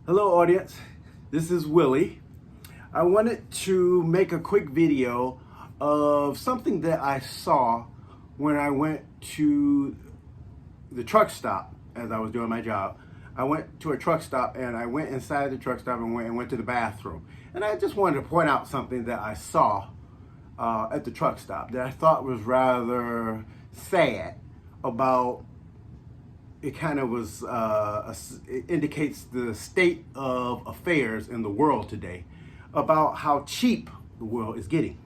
Hello audience, this is Willie. I wanted to make a quick video of something that I saw when I went to the truck stop as I was doing my job. I went to a truck stop and I went inside the truck stop and went to the bathroom. And I just wanted to point out something that I saw at the truck stop that I thought was rather sad about. It kind of was, it indicates the state of affairs in the world today about how cheap the world is getting.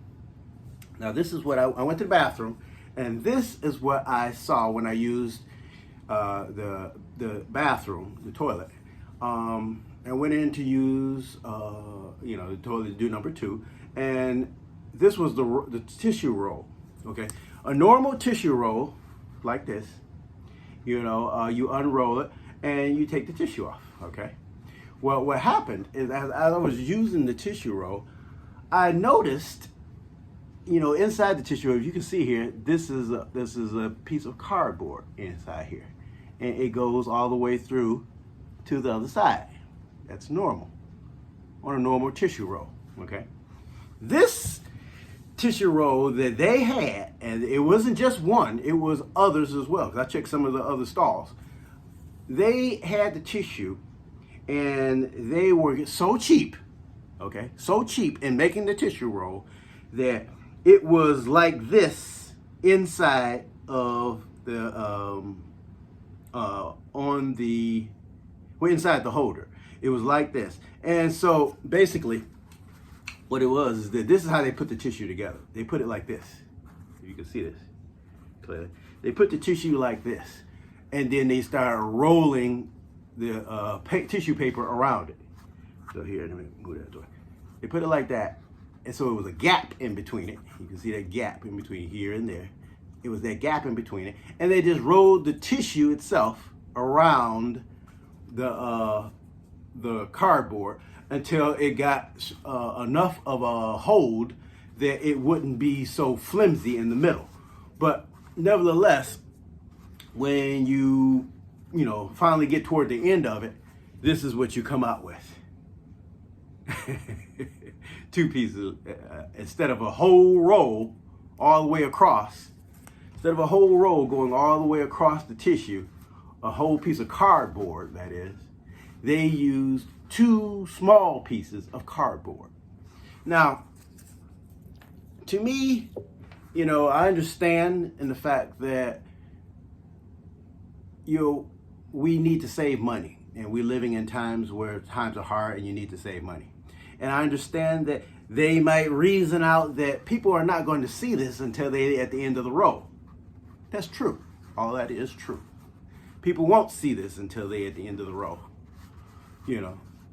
Now, this is what I went to the bathroom, and this is what I saw when I used the bathroom, the toilet. I went in to use, the toilet to do number two, and this was the tissue roll. Okay, a normal tissue roll like this. You unroll it and you take the tissue off, okay? Well, what happened is as I was using the tissue roll, I noticed, inside the tissue roll, you can see here, this is a piece of cardboard inside here. And it goes all the way through to the other side. That's normal on a normal tissue roll, okay? This tissue roll that they had, and it wasn't just one, it was others as well, because I checked some of the other stalls. They had the tissue and they were so cheap, okay, so cheap in making the tissue roll that it was like this inside of the inside the holder. It was like this. And so basically what it was is that this is how they put the tissue together. They put it like this. You can see this clearly. They put the tissue like this, and then they start rolling the tissue paper around it. So here, let me move that door. They put it like that, and so it was a gap in between it. You can see that gap in between here and there. It was that gap in between it, and they just rolled the tissue itself around the cardboard until it got enough of a hold that it wouldn't be so flimsy in the middle. But nevertheless, when you finally get toward the end of it, this is what you come out with. Two pieces, instead of a whole roll all the way across, instead of a whole roll going all the way across the tissue, a whole piece of cardboard, that is, they used two small pieces of cardboard. Now, to me, I understand in the fact that we need to save money, and we're living in times where times are hard and you need to save money. And I understand that they might reason out that people are not going to see this until they're at the end of the row. That's true. All that is true. People won't see this until they're at the end of the row.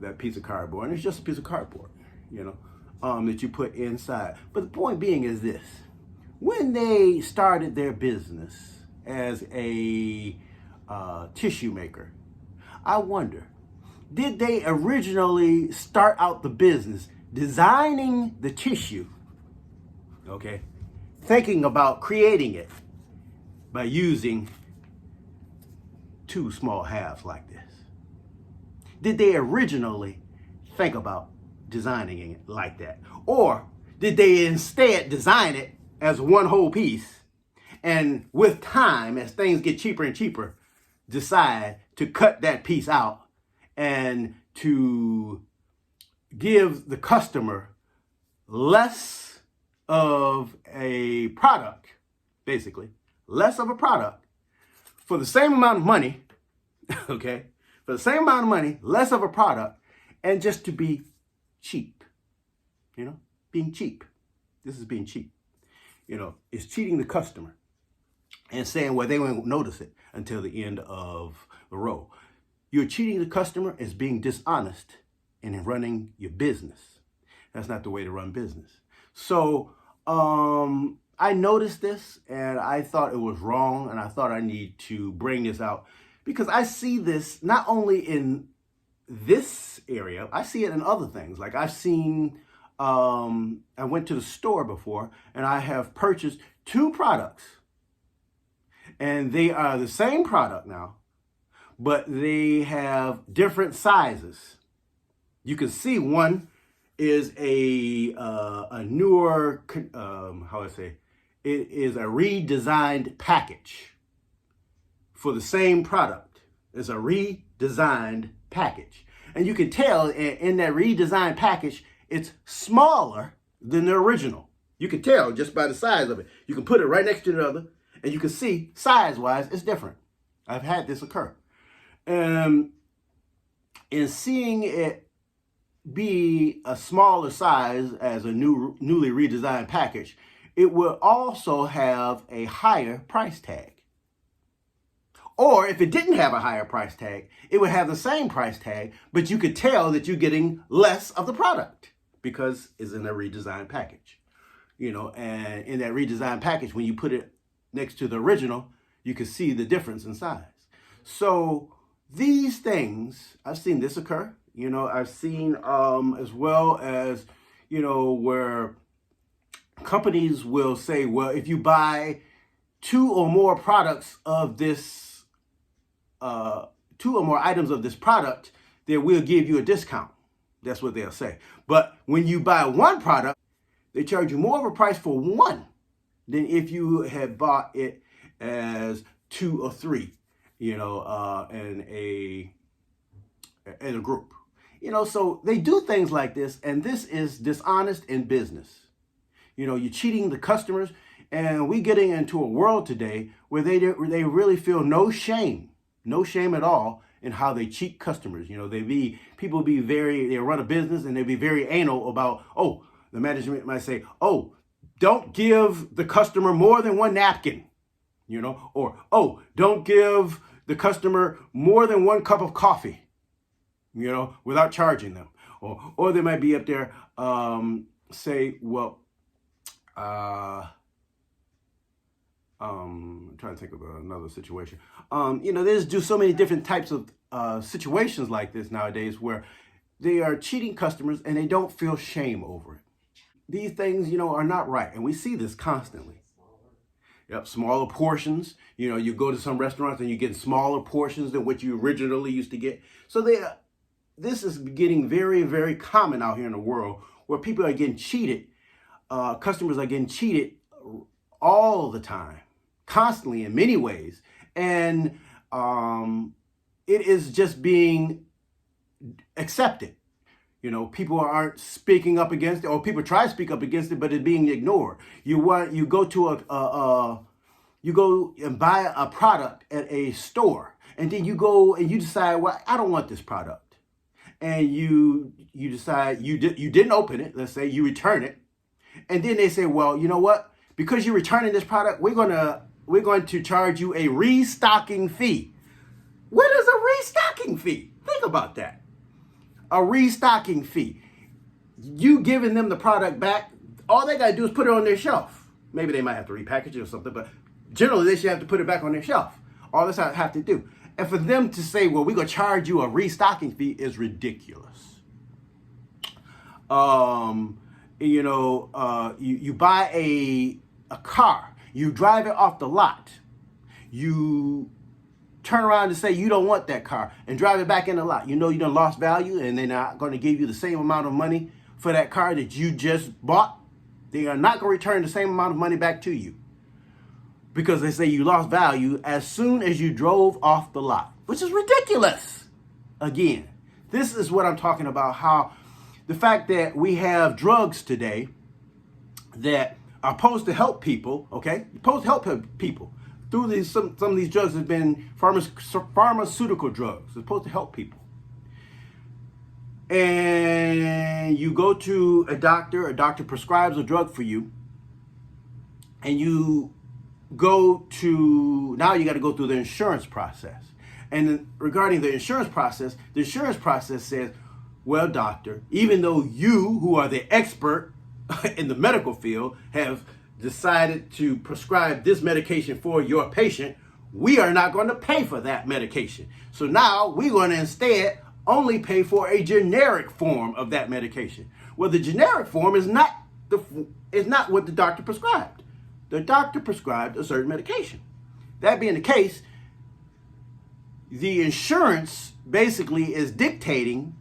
That piece of cardboard, and it's just a piece of cardboard, that you put inside. But the point being is this: when they started their business as a tissue maker, I wonder, did they originally start out the business designing the tissue, okay, thinking about creating it by using two small halves like this? Did they originally think about designing it like that? Or did they instead design it as one whole piece, and with time, as things get cheaper and cheaper, decide to cut that piece out and to give the customer less of a product, basically, less of a product for the same amount of money, okay? For the same amount of money, less of a product, and just to be cheap, being cheap. This is being cheap. It's cheating the customer and saying, well, they won't notice it until the end of the row. You're cheating the customer as being dishonest in running your business. That's not the way to run business. So I noticed this and I thought it was wrong, and I thought I need to bring this out because I see this not only in this area, I see it in other things. Like I've seen, I went to the store before and I have purchased two products, and they are the same product now, but they have different sizes. You can see one is a newer, how I say, it is a redesigned package for the same product. It's a redesigned package. And you can tell in that redesigned package, it's smaller than the original. You can tell just by the size of it. You can put it right next to the other, and you can see size-wise, it's different. I've had this occur. In seeing it be a smaller size as a newly redesigned package, it will also have a higher price tag. Or if it didn't have a higher price tag, it would have the same price tag, but you could tell that you're getting less of the product because it's in a redesigned package. You know, and in that redesigned package, when you put it next to the original, you can see the difference in size. So these things, I've seen this occur. You know, I've seen as well as, you know, where companies will say, well, if you buy two or more products of this, two or more items of this product, then we'll give you a discount. That's what they'll say. But when you buy one product, they charge you more of a price for one than if you had bought it as two or three, you know, in a group. You know, so they do things like this, and this is dishonest in business. You know, you're cheating the customers, and we're getting into a world today where they really feel no shame at all in how they cheat customers. You know, they run a business and they be very anal about, oh, the management might say, oh, don't give the customer more than one napkin, you know, or, oh, don't give the customer more than one cup of coffee, you know, without charging them. Or they might be up there, say, well, I'm trying to think of another situation. You know, there's do so many different types of situations like this nowadays where they are cheating customers and they don't feel shame over it. These things, you know, are not right. And we see this constantly. Yep, smaller portions. You know, you go to some restaurants and you get smaller portions than what you originally used to get. So this is getting very, very common out here in the world where people are getting cheated. Customers are getting cheated all the time, constantly in many ways. And it is just being accepted. You know, people aren't speaking up against it, or people try to speak up against it, but it's being ignored. You go and buy a product at a store, and then you go and you decide, well, I don't want this product, and you decide you didn't open it. Let's say you return it, and then they say, well, you know what? Because you're returning this product, we're going to charge you a restocking fee. What is a restocking fee? Think about that. A restocking fee. You giving them the product back, all they got to do is put it on their shelf. Maybe they might have to repackage it or something, but generally they should have to put it back on their shelf. All this I have to do. And for them to say, well, we're going to charge you a restocking fee is ridiculous. You know, you buy a car, you drive it off the lot, you turn around and say you don't want that car and drive it back in the lot. You know you done lost value and they're not going to give you the same amount of money for that car that you just bought. They are not going to return the same amount of money back to you because they say you lost value as soon as you drove off the lot, which is ridiculous. Again, this is what I'm talking about, how the fact that we have drugs today that are supposed to help people, okay? Supposed to help people. Through these, some of these drugs have been pharmaceutical drugs. They're supposed to help people. And you go to a doctor prescribes a drug for you, and you go to, now you got to go through the insurance process. And regarding the insurance process says, well, doctor, even though you, who are the expert in the medical field, have decided to prescribe this medication for your patient, we are not going to pay for that medication. So now we're going to instead only pay for a generic form of that medication. Well, the generic form is not what the doctor prescribed. The doctor prescribed a certain medication. That being the case, the insurance basically is dictating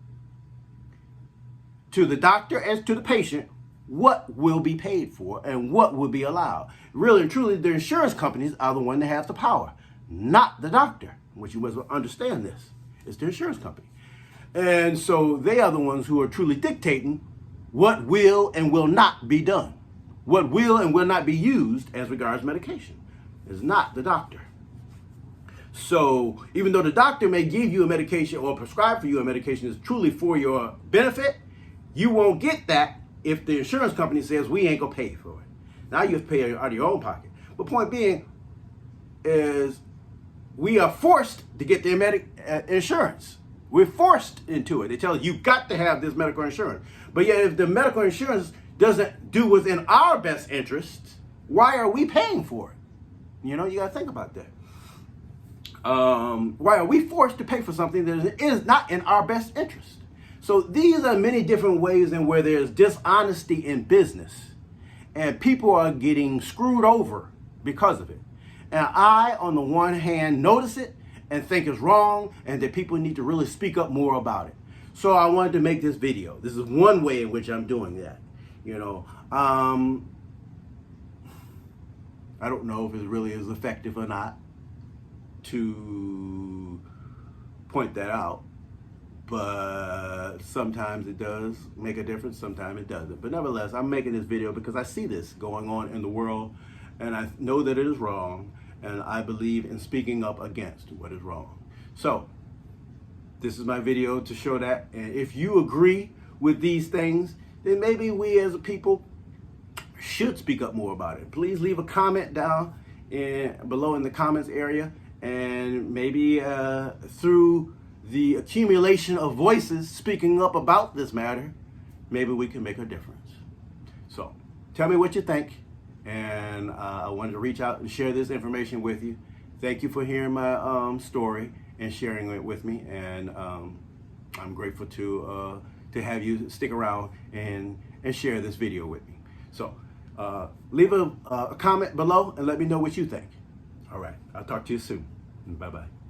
to the doctor as to the patient what will be paid for and what will be allowed. Really and truly, the insurance companies are the one that have the power, not the doctor, which you must understand this. It's the insurance company. And so they are the ones who are truly dictating what will and will not be done, what will and will not be used as regards medication. It's not the doctor. So even though the doctor may give you a medication or prescribe for you a medication that's truly for your benefit, you won't get that if the insurance company says we ain't gonna pay for it. Now you have to pay out of your own pocket. But point being is we are forced to get the insurance. We're forced into it. They tell you, you've got to have this medical insurance. But yet if the medical insurance doesn't do what's in our best interest, why are we paying for it? You know, you got to think about that. Why are we forced to pay for something that is not in our best interest? So these are many different ways in where there's dishonesty in business and people are getting screwed over because of it. And I, on the one hand, notice it and think it's wrong and that people need to really speak up more about it. So I wanted to make this video. This is one way in which I'm doing that. You know, I don't know if it really is effective or not to point that out, but sometimes it does make a difference, sometimes it doesn't. But nevertheless, I'm making this video because I see this going on in the world and I know that it is wrong and I believe in speaking up against what is wrong. So this is my video to show that, and if you agree with these things, then maybe we as a people should speak up more about it. Please leave a comment down below in the comments area, and maybe through the accumulation of voices speaking up about this matter, maybe we can make a difference. So tell me what you think, and I wanted to reach out and share this information with you. Thank you for hearing my story and sharing it with me, and I'm grateful to have you stick around and share this video with me. So leave a comment below and let me know what you think. All right, I'll talk to you soon. Bye-bye.